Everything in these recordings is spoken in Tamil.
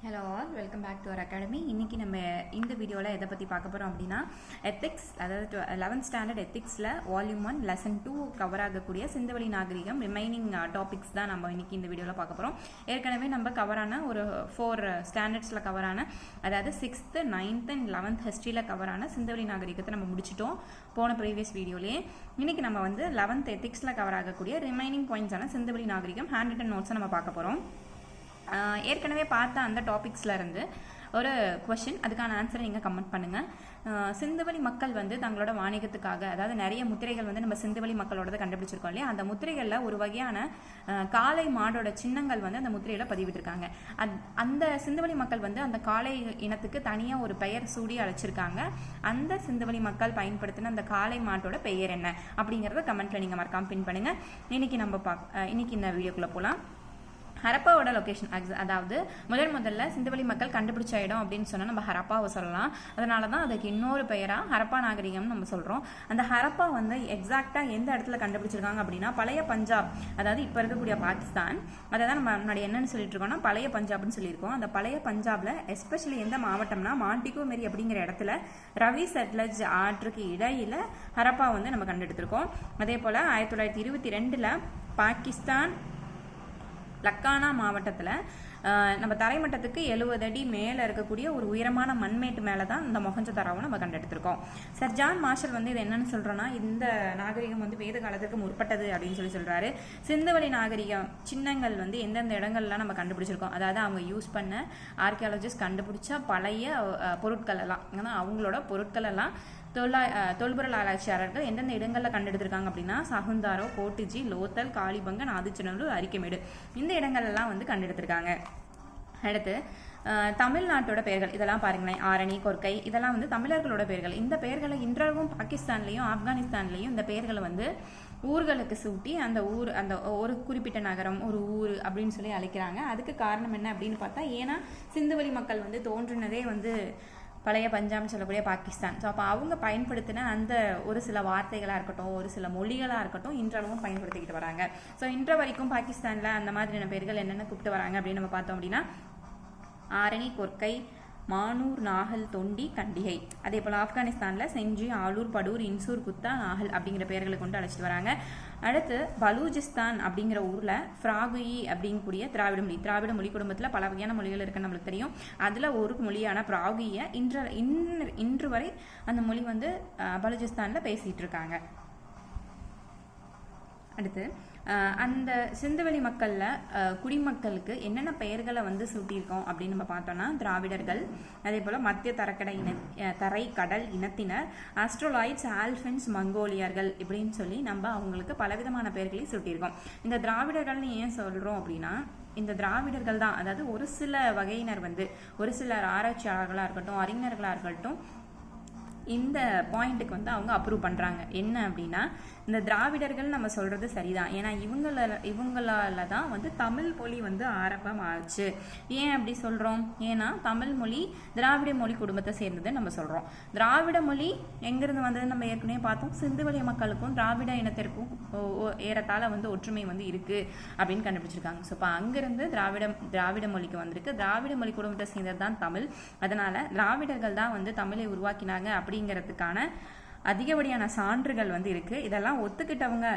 Hello all, welcome back to our academy. இன்றைக்கி நம்ம இந்த வீடியோவில் எதை பற்றி பார்க்க போகிறோம் அப்படின்னா எத்திக்ஸ், அதாவது 11th ஸ்டாண்டர்ட் எத்திக்ஸில் வால்யூம் 1 லெசன் 2 கவர் ஆகக்கூடிய சிந்துவெளி நாகரிகம் ரிமைனிங் டாபிக்ஸ் தான் நம்ம இன்றைக்கி இந்த வீடியோவில் பார்க்க போகிறோம். ஏற்கனவே நம்ம கவரான ஒரு 4 ஸ்டாண்டர்ட்ஸில் கவரான, அதாவது 6th 9th and 11th ஹிஸ்ட்ரியில் கவரான சிந்துவெளி நாகரிகத்தை நம்ம முடிச்சிட்டோம் போன ப்ரீவியஸ் வீடியோலேயே. இன்றைக்கி நம்ம வந்து 11th எத்திக்ஸில் கவர் ஆகக்கூடிய ரிமைனிங் பாயிண்ட்ஸான சிந்துவெளி நாகரிகம் ஹேண்ட் ரிட்டன் நோட்ஸை நம்ம பார்க்க போகிறோம். ஏற்கனவே பார்த்த அந்த டாபிக்ஸில் இருந்து ஒரு கொஷின், அதுக்கான ஆன்சரை நீங்கள் கமெண்ட் பண்ணுங்கள். சிந்துவெளி மக்கள் வந்து தங்களோட வாணிகத்துக்காக, அதாவது நிறைய முத்திரைகள் வந்து நம்ம சிந்துவெளி மக்களோட கண்டுபிடிச்சிருக்கோம் இல்லையா, அந்த முத்திரைகளில் ஒரு வகையான காளை மாடோட சின்னங்கள் வந்து அந்த முத்திரையில் பதிவிட்டிருக்காங்க. அந்த சிந்துவெளி மக்கள் வந்து அந்த காளை இனத்துக்கு தனியாக ஒரு பெயர் சூடி அழைச்சிருக்காங்க. அந்த சிந்துவெளி மக்கள் பயன்படுத்தின அந்த காளை மாட்டோட பெயர் என்ன அப்படிங்கிறத கமெண்ட்டில் நீங்கள் மறக்காம பின் பண்ணுங்கள். இன்னைக்கு இந்த வீடியோக்குள்ளே போகலாம். ஹரப்பாவோட லொக்கேஷன், அதாவது முதல்ல சிந்துவெளி மக்கள் கண்டுபிடிச்ச இடம் அப்படின்னு சொன்னால் நம்ம ஹரப்பாவை சொல்லலாம். அதனால தான் அதுக்கு இன்னொரு பெயராக ஹரப்பா நாகரிகம்னு நம்ம சொல்கிறோம். அந்த ஹரப்பா வந்து எக்ஸாக்டாக எந்த இடத்துல கண்டுபிடிச்சிருக்காங்க அப்படின்னா பழைய பஞ்சாப், அதாவது இப்போ இருக்கக்கூடிய பாகிஸ்தான். அதை தான் நம்ம முன்னாடி என்னன்னு சொல்லிட்டு இருக்கோம்னா பழைய பஞ்சாப்னு சொல்லியிருக்கோம். அந்த பழைய பஞ்சாபில் எஸ்பெஷலி எந்த மாவட்டம்னா மாண்டிகோ மேரி அப்படிங்கிற இடத்துல ரவி சட்லஜ் ஆற்றுக்கு இடையில ஹரப்பா வந்து நம்ம கண்டெடுத்திருக்கோம். அதே போல் 1922 பாகிஸ்தான் லக்கானா மாவட்டத்தில் நம்ம தரைமட்டத்துக்கு 70 அடி மேலே இருக்கக்கூடிய ஒரு உயரமான மண்மேட்டு மேலே தான் இந்த மொஹஞ்சதாரோவை நம்ம கண்டெடுத்திருக்கோம். சர் ஜான் மார்ஷல் வந்து இது என்னன்னு சொல்கிறோன்னா, இந்த நாகரிகம் வந்து வேத காலத்துக்கு முற்பட்டது அப்படின்னு சொல்கிறாரு. சிந்துவெளி நாகரிகம் சின்னங்கள் வந்து எந்தெந்த இடங்கள்லாம் நம்ம கண்டுபிடிச்சிருக்கோம், அதாவது அவங்க யூஸ் பண்ண ஆர்கியாலஜிஸ்ட் கண்டுபிடிச்ச பழைய பொருட்கள் எல்லாம், ஏன்னா அவங்களோட பொருட்கள் எல்லாம் தொல்பொருள் ஆராய்ச்சியாளர்கள் எந்தெந்த இடங்களில் கண்டெடுத்திருக்காங்க அப்படின்னா சகுந்தாரோ, கோட்டிஜி, லோத்தல், காளிபங்கன், ஆதிச்சநல்லூர், அரிக்கமேடு, இந்த இடங்கள்லாம் வந்து கண்டெடுத்திருக்காங்க. அடுத்து தமிழ்நாட்டோட பெயர்கள் இதெல்லாம் பாருங்களேன், ஆரணி, கொர்க்கை, இதெல்லாம் வந்து தமிழர்களோட பெயர்கள். இந்த பெயர்களை இன்றளவும் பாகிஸ்தான்லையும் ஆப்கானிஸ்தான்லையும் இந்த பெயர்களை வந்து ஊர்களுக்கு சூட்டி அந்த ஒரு குறிப்பிட்ட நகரம், ஒரு ஊர் அப்படின்னு சொல்லி அழைக்கிறாங்க. அதுக்கு காரணம் என்ன அப்படின்னு பார்த்தா, ஏன்னா சிந்துவெளி மக்கள் வந்து தோன்றினதே வந்து பழைய பஞ்சாப்னு சொல்லக்கூடிய பாகிஸ்தான். ஸோ அப்போ அவங்க பயன்படுத்தின அந்த ஒரு சில வார்த்தைகளாக இருக்கட்டும், ஒரு சில மொழிகளாக இருக்கட்டும், இன்றளவும் பயன்படுத்திக்கிட்டு வராங்க. ஸோ இன்ற வரைக்கும் பாகிஸ்தானில் அந்த மாதிரியான பேர்கள் என்னென்ன கூப்பிட்டு வராங்க அப்படின்னு நம்ம பார்த்தோம் அப்படின்னா ஆரணி, கொர்க்கை, மானூர், நாகல், தொண்டி, கண்டிகை. அதே போல் ஆப்கானிஸ்தானில் செஞ்சி, ஆலூர், படூர், இன்சூர், குத்தா, நாகல் அப்படிங்கிற பெயர்களை கொண்டு அழைச்சிட்டு வராங்க. அடுத்து பலூஜிஸ்தான் அப்படிங்கிற ஊரில் ஃப்ராகுயி அப்படிங்கக்கூடிய திராவிட மொழி குடும்பத்தில் பல வகையான மொழிகள் இருக்குன்னு நம்மளுக்கு தெரியும். அதில் ஒரு மொழியான பிராகுயை இன்று வரை அந்த மொழி வந்து பலூஜிஸ்தானில் பேசிகிட்டு இருக்காங்க. அடுத்து அந்த சிந்துவெளி மக்களில் குடிமக்களுக்கு என்னென்ன பெயர்களை வந்து சூட்டியிருக்கோம் அப்படின்னு நம்ம பார்த்தோம்னா திராவிடர்கள், அதே போல் மத்திய தரைக்கடல் இனத்தினர், ஆஸ்ட்ரோலாய்ட்ஸ், ஆல்ஃபன்ஸ், மங்கோலியர்கள் இப்படின்னு சொல்லி நம்ம அவங்களுக்கு பலவிதமான பெயர்களையும் சூட்டியிருக்கோம். இந்த திராவிடர்கள்னு ஏன் சொல்கிறோம் அப்படின்னா, இந்த திராவிடர்கள் தான், அதாவது ஒரு சில வகையினர் வந்து ஒரு சில ஆராய்ச்சியாளர்களாக இருக்கட்டும், அறிஞர்களாக இருக்கட்டும், இந்த பாயிண்ட்டுக்கு வந்து அவங்க அப்ரூவ் பண்ணுறாங்க. என்ன அப்படின்னா, இந்த திராவிடர்கள் நம்ம சொல்கிறது சரிதான், ஏன்னா இவங்களால தான் வந்து தமிழ் மொழி வந்து ஆரம்பம் ஆச்சு. ஏன் அப்படி சொல்கிறோம்? ஏன்னா தமிழ் மொழி திராவிட மொழி குடும்பத்தை சேர்ந்தது நம்ம சொல்கிறோம். திராவிட மொழி எங்கேருந்து வந்தது நம்ம ஏற்கனவே பார்த்தோம். சிந்துவெளி மக்களுக்கும் திராவிட இனத்திற்கும் ஏறத்தாழ வந்து ஒற்றுமை வந்து இருக்குது அப்படின்னு கண்டுபிடிச்சிருக்காங்க. ஸோ இப்போ அங்கேருந்து திராவிட மொழிக்கு வந்திருக்கு. திராவிட மொழி குடும்பத்தை சேர்ந்தது தான் தமிழ். அதனால் திராவிடர்கள் தான் வந்து தமிழை உருவாக்கினாங்க அப்படிங்கிறதுக்கான அதிகப்படியான சான்றுகள் வந்து இருக்குது. இதெல்லாம் ஒத்துக்கிட்டவங்க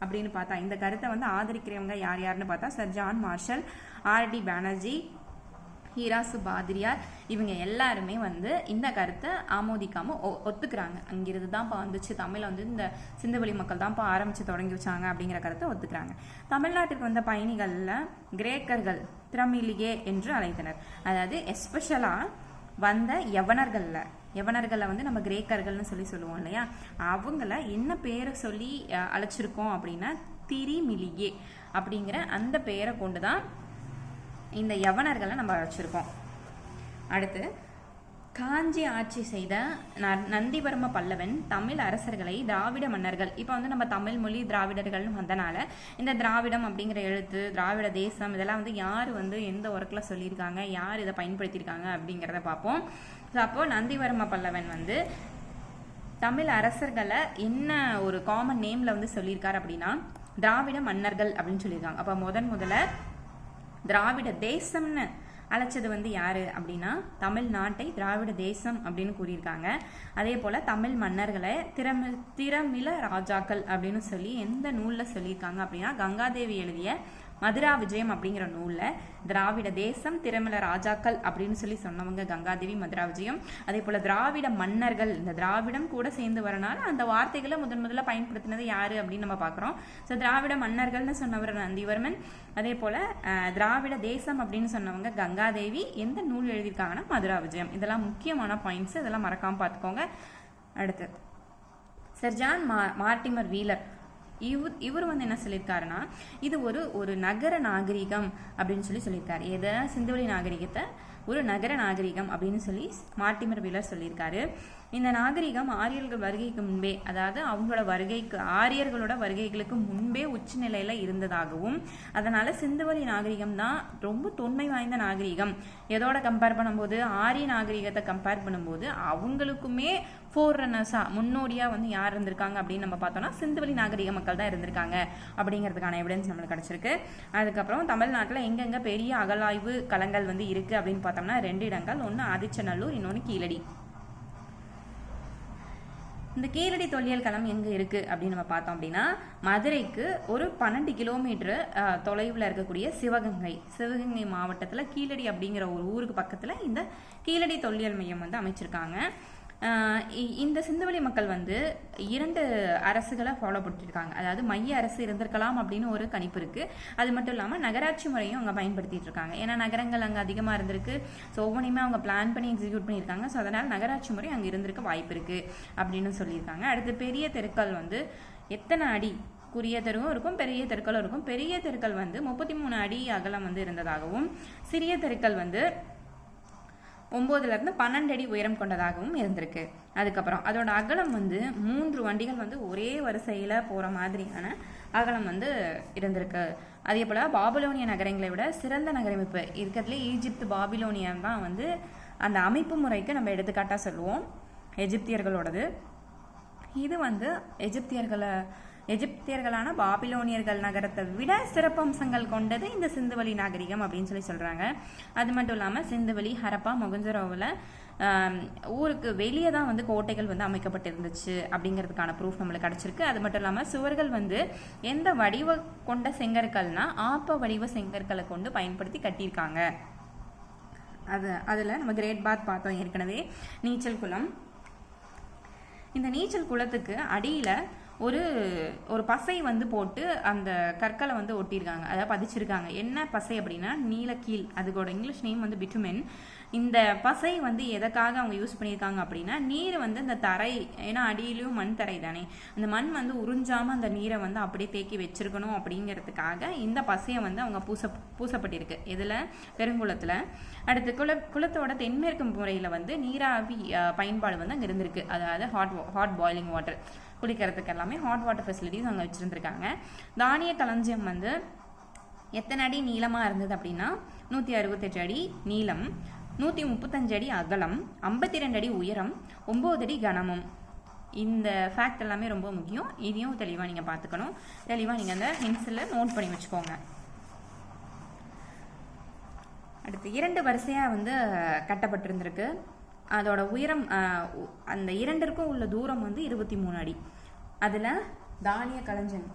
அப்படின்னு பார்த்தா, இந்த கருத்தை வந்து ஆதரிக்கிறவங்க யாருன்னு பார்த்தா sir John Marshall, RD Banerji, Heras பாதிரியார், இவங்க எல்லாருமே வந்து இந்த கருத்தை ஆமோதிக்காமல் ஒத்துக்கிறாங்க. அங்கிருந்து தான்ப்பா வந்துச்சு தமிழை வந்து இந்த சிந்துவெளி மக்கள் தான்ப்பா ஆரம்பித்து தொடங்கி வச்சாங்க அப்படிங்கிற கருத்தை ஒத்துக்கிறாங்க. தமிழ்நாட்டுக்கு வந்த பயணிகளில் கிரேக்கர்கள் திரமிலியே என்று அழைத்தனர். அதாவது எஸ்பெஷலாக வந்த யவனர்களை வந்து நம்ம கிரேக்கர்கள்னு சொல்லுவோம் இல்லையா, அவங்கள என்ன பேரை சொல்லி அழைச்சிருக்கோம் அப்படின்னா திரிமிலியே அப்படிங்கிற அந்த பேரை கொண்டு தான் இந்த யவனர்களை நம்ம அழைச்சிருக்கோம். அடுத்து காஞ்சி ஆட்சி செய்த நந்திவர்ம பல்லவன் தமிழ் அரசர்களை திராவிட மன்னர்கள், இப்போ வந்து நம்ம தமிழ் மொழி திராவிடர்கள்னு வந்தனால இந்த திராவிடம் அப்படிங்கிற எழுத்து, திராவிட தேசம், இதெல்லாம் வந்து யார் வந்து எந்த ஒர்க்கில் சொல்லியிருக்காங்க, யார் இதை பயன்படுத்தியிருக்காங்க அப்படிங்கிறத பார்ப்போம். ஸோ அப்போது நந்திவர்ம பல்லவன் வந்து தமிழ் அரசர்களை என்ன ஒரு காமன் நேமில் வந்து சொல்லியிருக்காரு அப்படின்னா திராவிட மன்னர்கள் அப்படின்னு சொல்லியிருக்காங்க. அப்போ முதல்ல திராவிட தேசம்னு அழைச்சது வந்து யாரு அப்படின்னா தமிழ்நாட்டை திராவிட தேசம் அப்படின்னு கூறியிருக்காங்க. அதே போல தமிழ் மன்னர்களை திறமில ராஜாக்கள் அப்படின்னு சொல்லி எந்த நூல்ல சொல்லியிருக்காங்க அப்படின்னா கங்காதேவி எழுதிய மதுரா விஜயம் அப்படிங்கிற நூலில் திராவிட தேசம் திறமில ராஜாக்கள் அப்படின்னு சொல்லி சொன்னவங்க கங்காதேவி மதுரா விஜயம். அதே போல் திராவிட மன்னர்கள், இந்த திராவிடம் கூட சேர்ந்து வரனால அந்த வார்த்தைகளை முதல்ல பயன்படுத்தினது யாரு அப்படின்னு நம்ம பார்க்குறோம். ஸோ திராவிட மன்னர்கள்னு சொன்னவர் நந்திவர்மன். அதே போல் திராவிட தேசம் அப்படின்னு சொன்னவங்க கங்காதேவி. எந்த நூல் எழுதியிருக்காங்கன்னா மதுரா விஜயம். இதெல்லாம் முக்கியமான பாயிண்ட்ஸ், இதெல்லாம் மறக்காமல் பார்த்துக்கோங்க. அடுத்து சர் ஜான் மார்டிமர் வீலர் இவர் வந்து என்ன சொல்லியிருக்காருன்னா இது ஒரு நகர நாகரிகம் அப்படின்னு சொல்லியிருக்காரு. எதை? சிந்துவெளி நாகரிகத்தை ஒரு நகர நாகரிகம் அப்படின்னு சொல்லி மார்டிமர் வீலர் சொல்லியிருக்காரு. இந்த நாகரிகம் ஆரியர்கள் வருகைக்கு முன்பே, அதாவது அவங்களோட ஆரியர்களோட வருகைகளுக்கு முன்பே உச்சநிலையில இருந்ததாகவும், அதனால சிந்துவெளி நாகரிகம் தான் ரொம்ப தொன்மை வாய்ந்த நாகரிகம். எதோட கம்பேர் பண்ணும்போது ஆரிய நாகரிகத்தை கம்பேர் பண்ணும்போது அவங்களுக்குமே ஃபோர்ரன்னர்ஸா முன்னோடியா வந்து யார் இருந்திருக்காங்க அப்படின்னு நம்ம பார்த்தோம்னா சிந்துவெளி நாகரிக மக்கள் தான் இருந்திருக்காங்க அப்படிங்கிறதுக்கான எவிடன்ஸ் நம்மளுக்கு கிடைச்சிருக்கு. அதுக்கப்புறம் தமிழ்நாட்டில் எங்கெங்க பெரிய அகழாய்வு களங்கள் வந்து இருக்கு அப்படின்னு பார்த்தோம்னா 2 இடங்கள். ஒன்று ஆதிச்சநல்லூர், இன்னொன்று கீழடி. இந்த கீழடி தொல்லியல் களம் எங்கே இருக்குது அப்படின்னு நம்ம பார்த்தோம் அப்படின்னா மதுரைக்கு ஒரு 12 கிலோமீட்டர் தொலைவில் இருக்கக்கூடிய சிவகங்கை மாவட்டத்தில் கீழடி அப்படிங்கிற ஒரு ஊருக்கு பக்கத்தில் இந்த கீழடி தொல்லியல் மையம் வந்து அமைச்சிருக்காங்க. இந்த சிந்துவெளி மக்கள் வந்து 2 அரசுகளை ஃபாலோ பண்ணிருக்காங்க. அதாவது மைய அரசு இருந்திருக்கலாம் அப்படின்னு ஒரு கணிப்பு இருக்கு. அது மட்டும் இல்லாமல் நகராட்சி முறையும் அவங்க பயன்படுத்திட்டு இருக்காங்க. ஏன்னா நகரங்கள் அங்கே அதிகமாக இருந்திருக்கு. ஸோ ஒவ்வொன்றையுமே அவங்க பிளான் பண்ணி எக்ஸிக்யூட் பண்ணியிருக்காங்க. ஸோ அதனால் நகராட்சி முறை அங்கே இருந்திருக்க வாய்ப்பு இருக்கு அப்படின்னு சொல்லியிருக்காங்க. அடுத்து பெரிய தெருக்கள் வந்து எத்தனை அடி? குறுகிய தெருவும் இருக்கும், பெரிய தெருக்களும் இருக்கும். பெரிய தெருக்கள் வந்து 33 அடி அகலம் வந்து இருந்ததாகவும், சிறிய தெருக்கள் வந்து 9லிருந்து 12 அடி உயரம் கொண்டதாகவும் இருந்திருக்கு. அதுக்கப்புறம் அதோட அகலம் வந்து 3 வண்டிகள் வந்து ஒரே வரிசையில் போகிற மாதிரியான அகலம் வந்து இருந்திருக்கு. அதே போல் பாபிலோனிய நகரங்களை விட சிறந்த நகரமைப்பு இருக்கிறதுலே ஈஜிப்து பாபிலோனியன் தான் வந்து அந்த அமைப்பு முறைக்கு நம்ம எடுத்துக்காட்டாக சொல்லுவோம் எஜிப்தியர்களோடது. இது வந்து எஜிப்தியர்களான பாபிலோனியர்கள் நகரத்தை விட சிறப்பம்சங்கள் கொண்டது இந்த சிந்துவெளி நாகரிகம் அப்படின்னு சொல்கிறாங்க. அது மட்டும் இல்லாமல் சிந்துவெளி, ஹரப்பா, மொகஞ்சரோவில் ஊருக்கு வெளியே தான் வந்து கோட்டைகள் வந்து அமைக்கப்பட்டிருந்துச்சு அப்படிங்கிறதுக்கான ப்ரூஃப் நம்மளுக்கு கிடச்சிருக்கு. அது மட்டும் இல்லாமல் சுவர்கள் வந்து எந்த வடிவ கொண்ட செங்கற்கள்னா ஆப்ப வடிவ செங்கற்களை கொண்டு பயன்படுத்தி கட்டியிருக்காங்க. அதில் நம்ம கிரேட் பாத் பார்த்தோம் ஏற்கனவே. நீச்சல் குளம், இந்த நீச்சல் குளத்துக்கு அடியில் ஒரு பசை வந்து போட்டு அந்த கற்களை வந்து ஒட்டியிருக்காங்க, அதாவது பதிச்சிருக்காங்க. என்ன பசை அப்படின்னா நீலக்கீல், அதுக்கோட இங்கிலீஷ் நேம் வந்து பிட்டுமென். இந்த பசை வந்து எதற்காக அவங்க யூஸ் பண்ணியிருக்காங்க அப்படின்னா நீர் வந்து இந்த தரை, ஏன்னா அடியிலும் மண் தரை தானே, அந்த மண் வந்து உறிஞ்சாமல் அந்த நீரை வந்து அப்படியே தேக்கி வச்சிருக்கணும் அப்படிங்கிறதுக்காக இந்த பசையை வந்து அவங்க பூசப்பட்டிருக்கு. இதில் பெருங்குளத்தில். அடுத்து குளத்தோட தென்மேற்கு முறையில் வந்து நீராவி பயன்பாடு வந்து அங்கே இருந்திருக்கு. அதாவது ஹாட் பாயிலிங் வாட்டர் குடிக்கிறதுக்கு எல்லாமே ஹாட் வாட்டர் ஃபெசிலிட்டிஸ் அங்கே வச்சுருந்துருக்காங்க. தானிய களஞ்சியம் வந்து எத்தனை அடி நீளமாக இருந்தது அப்படின்னா 168 அடி நீளம், 135 அடி அகலம், 52 அடி உயரம், 9 அடி கனமும். இந்த ஃபேக்ட் எல்லாமே ரொம்ப முக்கியம். இதையும் தெளிவாக நீங்கள் பார்த்துக்கணும். தெளிவாக நீங்கள் அந்த ஹின்ஸில் நோட் பண்ணி வச்சுக்கோங்க. அடுத்து 2 வரிசையாக வந்து கட்டப்பட்டிருந்திருக்கு. அதோட உயரம், அந்த 2க்கும் உள்ள தூரம் வந்து 23 அடி. அதில் தானிய களஞ்சியம்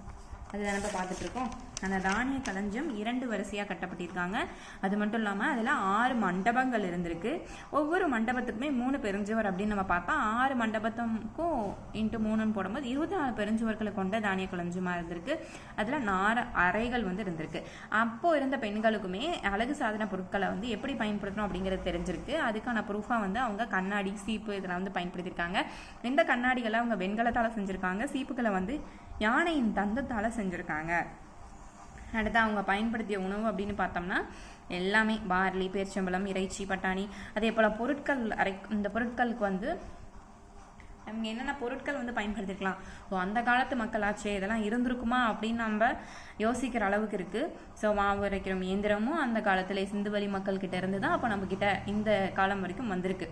அதில் நம்ம பார்த்துட்ருக்கோம். அந்த தானிய களஞ்சியம் 2 வரிசையாக கட்டப்பட்டிருக்காங்க. அது மட்டும் இல்லாமல் அதில் 6 மண்டபங்கள் இருந்திருக்கு. ஒவ்வொரு மண்டபத்துக்குமே 3 பெருஞ்சுவர் அப்படின்னு நம்ம பார்த்தா 6 மண்டபத்துக்கும் இன்ட்டு 3ன்னு போடும்போது 24 பெருஞ்சுவர்களை கொண்ட தானிய களஞ்சியமாக இருந்திருக்கு. அதில் 4 அறைகள் வந்து இருந்திருக்கு. அப்போது இருந்த பெண்களுக்குமே அழகு சாதன பொருட்களை வந்து எப்படி பயன்படுத்தணும் அப்படிங்கிறது தெரிஞ்சிருக்கு. அதுக்கான ப்ரூஃபாக வந்து அவங்க கண்ணாடி, சீப்பு இதெல்லாம் வந்து பயன்படுத்தியிருக்காங்க. இந்த கண்ணாடிகளை அவங்க வெண்கலத்தால் செஞ்சுருக்காங்க. சீப்புகளை வந்து யானையின் தந்தத்தால் செஞ்சுருக்காங்க. அடுத்து அவங்க பயன்படுத்திய உணவு அப்படின்னு பார்த்தோம்னா எல்லாமே பார்லி, பேரிச்சம்பழம், இறைச்சி, பட்டாணி, அதே போல் பொருட்கள் இந்த பொருட்களுக்கு வந்து அவங்க என்னென்ன பொருட்கள் வந்து பயன்படுத்திருக்கலாம். ஸோ அந்த காலத்து மக்களாச்சே இதெல்லாம் இருந்திருக்குமா அப்படின்னு நம்ம யோசிக்கிற அளவுக்கு இருக்குது. ஸோ மாவு அரைக்கிற இயந்திரமும் அந்த காலத்தில் சிந்துவெளி மக்கள்கிட்ட இருந்து தான் அப்போ நம்மக்கிட்ட இந்த காலம் வரைக்கும் வந்திருக்கு.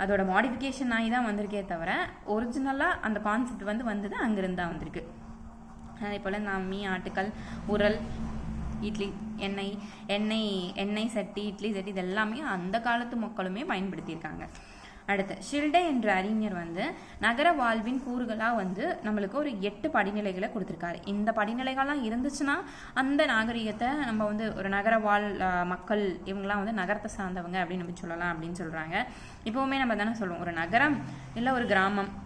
அதோட மாடிஃபிகேஷன் ஆகி தான் வந்திருக்கே தவிர ஒரிஜினலாக அந்த கான்செப்ட் வந்து வந்தது அங்கிருந்து தான் வந்திருக்கு. அதே போல் நம்மி, ஆட்டுக்கல், உரல், இட்லி எண்ணெய் சட்டி, இட்லி சட்டி இது எல்லாமே அந்த காலத்து மக்களுமே பயன்படுத்தியிருக்காங்க. அடுத்து ஷில்டே என்ற அறிஞர் வந்து நகர வாழ்வின் கூறுகளாக வந்து நம்மளுக்கு ஒரு 8 படிநிலைகளை கொடுத்துருக்காரு. இந்த படிநிலைகள்லாம் இருந்துச்சுன்னா அந்த நாகரிகத்தை நம்ம வந்து ஒரு நகர வாழ் மக்கள் இவங்கெல்லாம் வந்து நகரத்தை சார்ந்தவங்க அப்படின்னு நம்ம சொல்லலாம் அப்படின்னு சொல்கிறாங்க. இப்போவுமே நம்ம தானே சொல்லுவோம், ஒரு நகரம் இல்லை ஒரு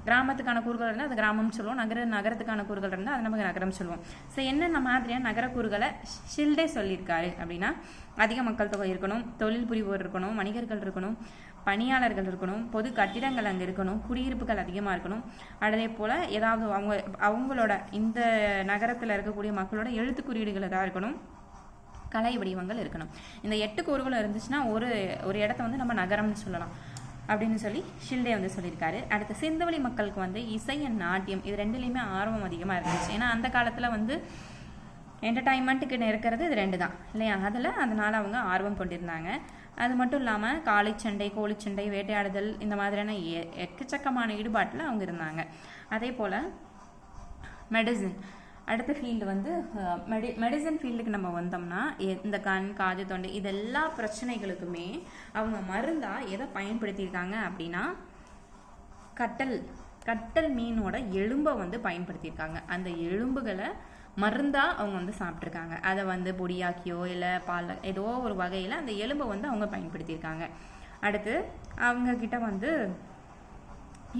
கிராமத்துக்கான கூறுகள் இருந்தால் அது கிராமம்னு சொல்லுவோம், நகரத்துக்கான கூறுகள் இருந்தால் அது நமக்கு நகரம் சொல்லுவோம். ஸோ என்னென்ன மாதிரியான நகர கூறுகளை ஷில்டே சொல்லியிருக்காரு அப்படின்னா, அதிக மக்கள் தொகை இருக்கணும், தொழில் புரிவோர் இருக்கணும், வணிகர்கள் இருக்கணும், பணியாளர்கள் இருக்கணும், பொது கட்டிடங்கள் அங்கே இருக்கணும், குடியிருப்புகள் அதிகமாக இருக்கணும், அதே போல் ஏதாவது அவங்களோட இந்த நகரத்தில் இருக்கக்கூடிய மக்களோட எழுத்து குறியீடுகள் ஏதாவது இருக்கணும், கலை வடிவங்கள் இருக்கணும். இந்த 8 கூறுகளும் இருந்துச்சுன்னா ஒரு இடத்த வந்து நம்ம நகரம்னு சொல்லலாம் அப்படின்னு சொல்லி ஷில்டே வந்து சொல்லியிருக்காரு. அடுத்து சிந்துவெளி மக்களுக்கு வந்து இசை அண்ட் நாட்டியம் இது ரெண்டுலேயுமே ஆர்வம் அதிகமாக இருந்துச்சு. ஏன்னா அந்த காலத்தில் வந்து என்டர்டைன்மெண்ட்டுக்கு இருக்கிறது இது 2 தான் இல்லையா, அதனால் அவங்க ஆர்வம் கொண்டிருந்தாங்க. அது மட்டும் இல்லாமல் காளைச்சண்டை, கோழிச்சண்டை, வேட்டையாடுதல் இந்த மாதிரியான எக்கச்சக்கமான ஈடுபாட்டில் அவங்க இருந்தாங்க. அதே போல் மெடிசன் அடுத்த ஃபீல்டு வந்து மெடிசன் ஃபீல்டுக்கு நம்ம வந்தோம்னா இந்த கண், காது, தொண்டை இதெல்லா பிரச்சனைகளுக்குமே அவங்க மருந்தாக எதை பயன்படுத்தியிருக்காங்க அப்படின்னா கட்டல் மீனோட எலும்பை வந்து பயன்படுத்தியிருக்காங்க. அந்த எலும்புகளை மருந்தாக அவங்க வந்து சாப்பிட்ருக்காங்க. அதை வந்து பொடியாக்கியோ இல்லை பால் ஏதோ ஒரு வகையில் அந்த எலும்பை வந்து அவங்க பயன்படுத்தியிருக்காங்க. அடுத்து அவங்கக்கிட்ட வந்து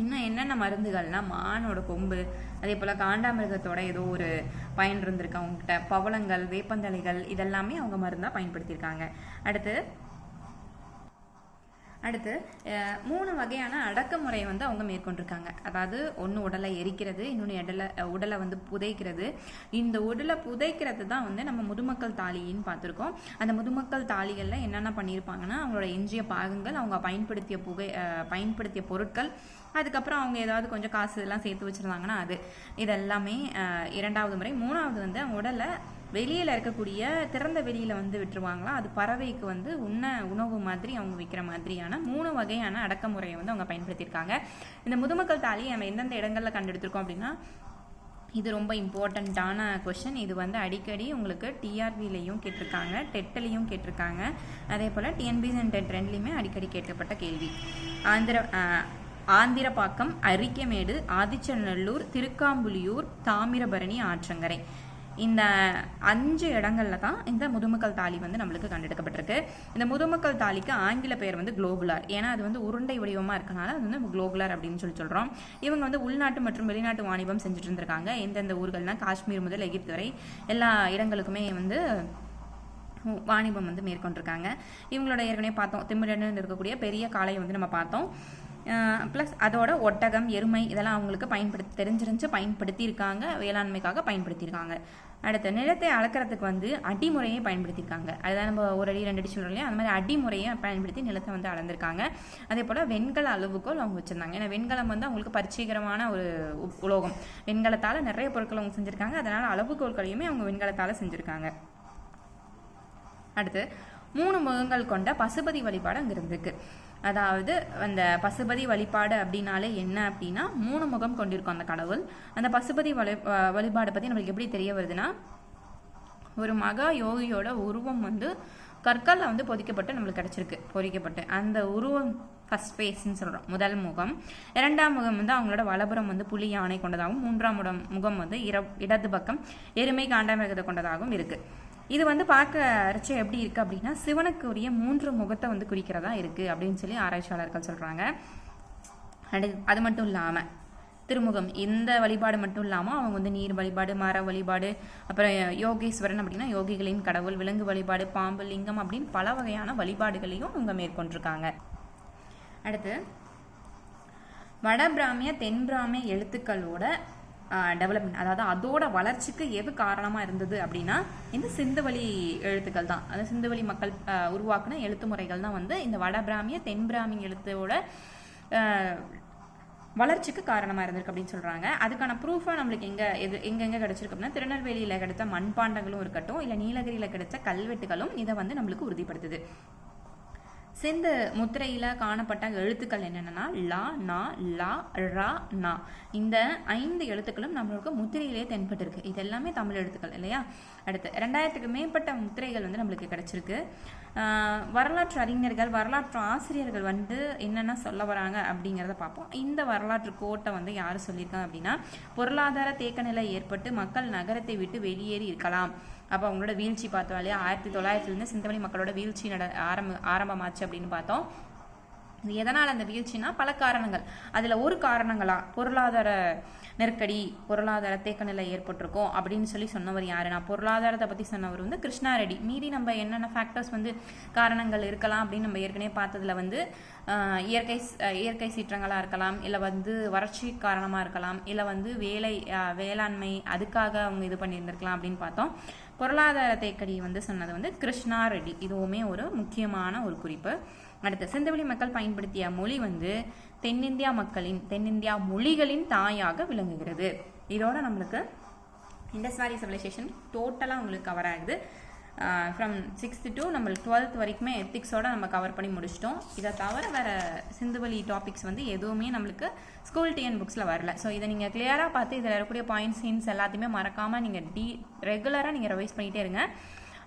இன்னும் என்னென்ன மருந்துகள்னால் மானோட கொம்பு, அதே போல் காண்டாமிருகத்தோட ஏதோ ஒரு பயன் இருந்திருக்கு அவங்ககிட்ட, பவளங்கள், வேப்பந்தலைகள் இதெல்லாமே அவங்க மருந்தாக பயன்படுத்தியிருக்காங்க. அடுத்து 3 வகையான அடக்குமுறையை வந்து அவங்க மேற்கொண்டிருக்காங்க. அதாவது ஒன்று உடலை எரிக்கிறது, இன்னொன்று உடலை வந்து புதைக்கிறது. இந்த உடலை புதைக்கிறது தான் வந்து நம்ம முதுமக்கள் தாலின்னு பார்த்துருக்கோம். அந்த முதுமக்கள் தாலிகளில் என்னென்ன பண்ணியிருப்பாங்கன்னா அவங்களோட எஞ்சிய பாகங்கள், அவங்க பயன்படுத்திய பொருட்கள், அதுக்கப்புறம் அவங்க ஏதாவது கொஞ்சம் காசு இதெல்லாம் சேர்த்து வச்சுருந்தாங்கன்னா இதெல்லாமே 2வது முறை. 3வது வந்து அவங்க உடலை வெளியில் இருக்கக்கூடிய திறந்த வெளியில் வந்து விட்டுருவாங்களா, அது பறவைக்கு வந்து உணவு மாதிரி அவங்க வைக்கிற மாதிரியான 3 வகையான அடக்குமுறையை வந்து அவங்க பயன்படுத்தியிருக்காங்க. இந்த முதுமக்கள் தாலி நம்ம எந்தெந்த இடங்களில் கண்டெடுத்திருக்கோம் அப்படின்னா, இது ரொம்ப இம்பார்ட்டண்ட்டான கொஷின். இது வந்து அடிக்கடி உங்களுக்கு டிஆர்பிலையும் கேட்டிருக்காங்க, டெட்லையும் கேட்டிருக்காங்க, அதே போல் டிஎன்பிஎஸ்சி அண்ட் டெட் 2லையுமே அடிக்கடி கேட்கப்பட்ட கேள்வி. ஆந்திரப்பாக்கம், அரிக்கமேடு, ஆதிச்சநல்லூர், திருக்காம்புலியூர், தாமிரபரணி ஆற்றங்கரை இந்த 5 இடங்கள்ல தான் இந்த முதுமக்கள் தாலி வந்து நம்மளுக்கு கண்டெடுக்கப்பட்டிருக்கு. இந்த முதுமக்கள் தாலிக்கு ஆங்கில பெயர் வந்து குளோபுலார். ஏன்னா அது வந்து உருண்டை வடிவமாக இருக்கனால அது வந்து குளோபுலார் அப்படின்னு சொல்கிறோம். இவங்க வந்து உள்நாட்டு மற்றும் வெளிநாட்டு வாணிபம் செஞ்சுட்டு இருந்திருக்காங்க. எந்தெந்த ஊர்கள்னா காஷ்மீர் முதல் எகிப்து வரை எல்லா இடங்களுக்குமே வந்து வாணிபம் வந்து மேற்கொண்டிருக்காங்க. இவங்களோட ஏற்கனவே பார்த்தோம், திமிரன்னு இருக்கக்கூடிய பெரிய காளையை வந்து நம்ம பார்த்தோம். ப்ளஸ் அதோட ஒட்டகம், எருமை இதெல்லாம் அவங்களுக்கு பயன்படுத்தியிருக்காங்க, வேளாண்மைக்காக பயன்படுத்தியிருக்காங்க. அடுத்து நிலத்தை அளக்கிறதுக்கு வந்து அடிமுறையை பயன்படுத்தியிருக்காங்க. அதுதான் நம்ம 1 அடி 2 அடி சொல்கிறோம் இல்லையா, அந்த மாதிரி அடிமுறையை பயன்படுத்தி நிலத்தை வந்து அளந்திருக்காங்க. அதே போல் வெண்கல அளவுகோல் அவங்க வச்சுருந்தாங்க. ஏன்னா வெண்கலம் வந்து அவங்களுக்கு பரிச்சீகரமான ஒரு உலோகம். வெண்கலத்தால் நிறைய பொருட்கள் அவங்க செஞ்சுருக்காங்க. அதனால் அளவுகோல்களையுமே அவங்க வெண்கலத்தால் செஞ்சுருக்காங்க. அடுத்து 3 முகங்கள் கொண்ட பசுபதி வழிபாடு அங்கே இருந்திருக்கு. அதாவது அந்த பசுபதி வழிபாடு அப்படின்னாலே என்ன அப்படின்னா 3 முகம் கொண்டிருக்கும் அந்த கடவுள். அந்த பசுபதி வழிபாடை பற்றி நம்மளுக்கு எப்படி தெரிய வருதுன்னா, ஒரு மகா யோகியோட உருவம் வந்து கற்களில் வந்து பொறிக்கப்பட்டு அந்த உருவம் ஃபர்ஸ்ட் ஃபேஸ்ன்னு சொல்கிறோம், முதல் முகம். 2ஆம் முகம் வந்து அவங்களோட வலப்புறம் வந்து புலி, யானை கொண்டதாகவும், 3ஆம் முகம் வந்து இடது பக்கம் எருமை, காண்டாமிருகத்தை கொண்டதாகவும் இருக்குது. இது வந்து பார்க்கறச்சு எப்படி இருக்குது அப்படின்னா சிவனுக்குரிய 3 முகத்தை வந்து குறிக்கிறதா இருக்குது அப்படின்னு சொல்லி ஆராய்ச்சியாளர்கள் சொல்கிறாங்க. அது மட்டும் இல்லாமல் திருமுகம் இந்த வழிபாடு மட்டும் இல்லாமல் அவங்க வந்து நீர் வழிபாடு, மர வழிபாடு, அப்புறம் யோகேஸ்வரன் அப்படின்னா யோகிகளின் கடவுள், விலங்கு வழிபாடு, பாம்பு, லிங்கம் அப்படின்னு பல வகையான வழிபாடுகளையும் அவங்க மேற்கொண்டிருக்காங்க. அடுத்து வடபிராமிய தென்பிராமிய எழுத்துக்களோட டெவலப்மெண்ட், அதாவது அதோட வளர்ச்சிக்கு எது காரணமாக இருந்தது அப்படின்னா இந்த சிந்துவெளி எழுத்துக்கள் தான். அந்த சிந்துவெளி மக்கள் உருவாக்குன எழுத்து முறைகள் தான் வந்து இந்த வடபிராமிய தென்பிராமிய எழுத்தோட வளர்ச்சிக்கு காரணமாக இருந்திருக்கு அப்படின்னு சொல்கிறாங்க. அதுக்கான ப்ரூஃபாக நம்மளுக்கு எங்கெங்கே கிடச்சிருக்கு அப்படின்னா திருநெல்வேலியில் கிடைத்த மண்பாண்டங்களும் இருக்கட்டும், இல்லை நீலகிரியில் கிடைச்ச கல்வெட்டுகளும் இதை வந்து நம்மளுக்கு உறுதிப்படுத்துது. சிந்து முத்திரையில் காணப்பட்ட எழுத்துக்கள் என்னென்னா லா, நா, லா, ரா, நா. இந்த 5 எழுத்துக்களும் நம்மளுக்கு முத்திரையிலே தென்பட்டிருக்கு. இது எல்லாமே தமிழ் எழுத்துக்கள் இல்லையா. அடுத்து 2000க்கு மேற்பட்ட முத்திரைகள் வந்து நம்மளுக்கு கிடைச்சிருக்கு. வரலாற்று அறிஞர்கள், வரலாற்று ஆசிரியர்கள் வந்து என்னென்ன சொல்ல வராங்க அப்படிங்கிறத பார்ப்போம். இந்த வரலாற்று கோட்டை வந்து யார் சொல்லியிருக்காங்க அப்படின்னா, பொருளாதார தேக்க நிலை ஏற்பட்டு மக்கள் நகரத்தை விட்டு வெளியேறி இருக்கலாம். அப்போ அவங்களோட வீழ்ச்சி பார்த்தோம் இல்லையா. 1900 சிந்துவெளி மக்களோட வீழ்ச்சி ஆரம்பமாச்சு அப்படின்னு பார்த்தோம். இது எதனால் அந்த வீழ்ச்சினா பல காரணங்கள். அதில் ஒரு காரணங்களா பொருளாதார நெருக்கடி, பொருளாதார தேக்க நிலை ஏற்பட்டிருக்கும் அப்படின்னு சொன்னவர் யாருன்னா, பொருளாதாரத்தை பற்றி சொன்னவர் வந்து கிருஷ்ணா ரெட்டி. மீறி நம்ம என்னென்ன ஃபேக்டர்ஸ் வந்து காரணங்கள் இருக்கலாம் அப்படின்னு நம்ம ஏற்கனவே பார்த்ததுல வந்து இயற்கை சீற்றங்களாக இருக்கலாம், இல்லை வந்து வறட்சி காரணமாக இருக்கலாம், இல்லை வந்து வேளாண்மை அதுக்காக அவங்க இது பண்ணியிருந்திருக்கலாம் அப்படின்னு பார்த்தோம். பொருளாதார தேக்கடி வந்து சொன்னது வந்து கிருஷ்ணா ரெட்டி. இதுவுமே ஒரு முக்கியமான ஒரு குறிப்பு. அடுத்து சிந்துவெளி மக்கள் பயன்படுத்திய மொழி வந்து தென்னிந்தியா மொழிகளின் தாயாக விளங்குகிறது. இதோட நம்மளுக்கு இண்டஸ் வேலி சிவிலைசேஷன் டோட்டலாக உங்களுக்கு கவர் ஆகுது. ஃப்ரம் 6th to நம்மளுக்கு 12th வரைக்குமே எத்திக்ஸோட நம்ம கவர் பண்ணி முடிச்சிட்டோம். இதை தவிர வேறு சிந்துவெளி டாபிக்ஸ் வந்து எதுவுமே நம்மளுக்கு ஸ்கூல் டிஎன் புக்ஸில் வரல. ஸோ இதை நீங்கள் கிளியராக பார்த்து இதில் இருக்கக்கூடிய பாயிண்ட்ஸ் ஹிண்ட்ஸ் எல்லாத்தையுமே மறக்காமல் நீங்கள் ரெகுலராக நீங்கள் ரிவைஸ் பண்ணிகிட்டே இருங்க.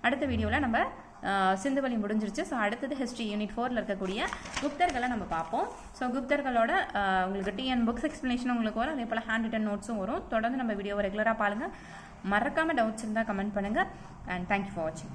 அடுத்த வீடியோவில் நம்ம சிந்துவெளி முடிஞ்சிருச்சு. ஸோ அடுத்தது ஹிஸ்ட்ரி யூனிட் 4ல் இருக்கக்கூடிய குப்தர்களை நம்ம பார்ப்போம். ஸோ குப்தர்களோட உங்களுக்கு டிஎன் புக்ஸ் எக்ஸ்ப்ளனேஷன் உங்களுக்கு வரும், அதே போல் ஹேண்ட் ரிட்டன் நோட்ஸும் வரும். தொடர்ந்து நம்ம வீடியோவை ரெகுலராக பாருங்கள். மறக்காமல் டவுட்ஸ் இருந்தால் கமெண்ட் பண்ணுங்கள். அண்ட் தேங்க்யூ ஃபார் வாட்சிங்.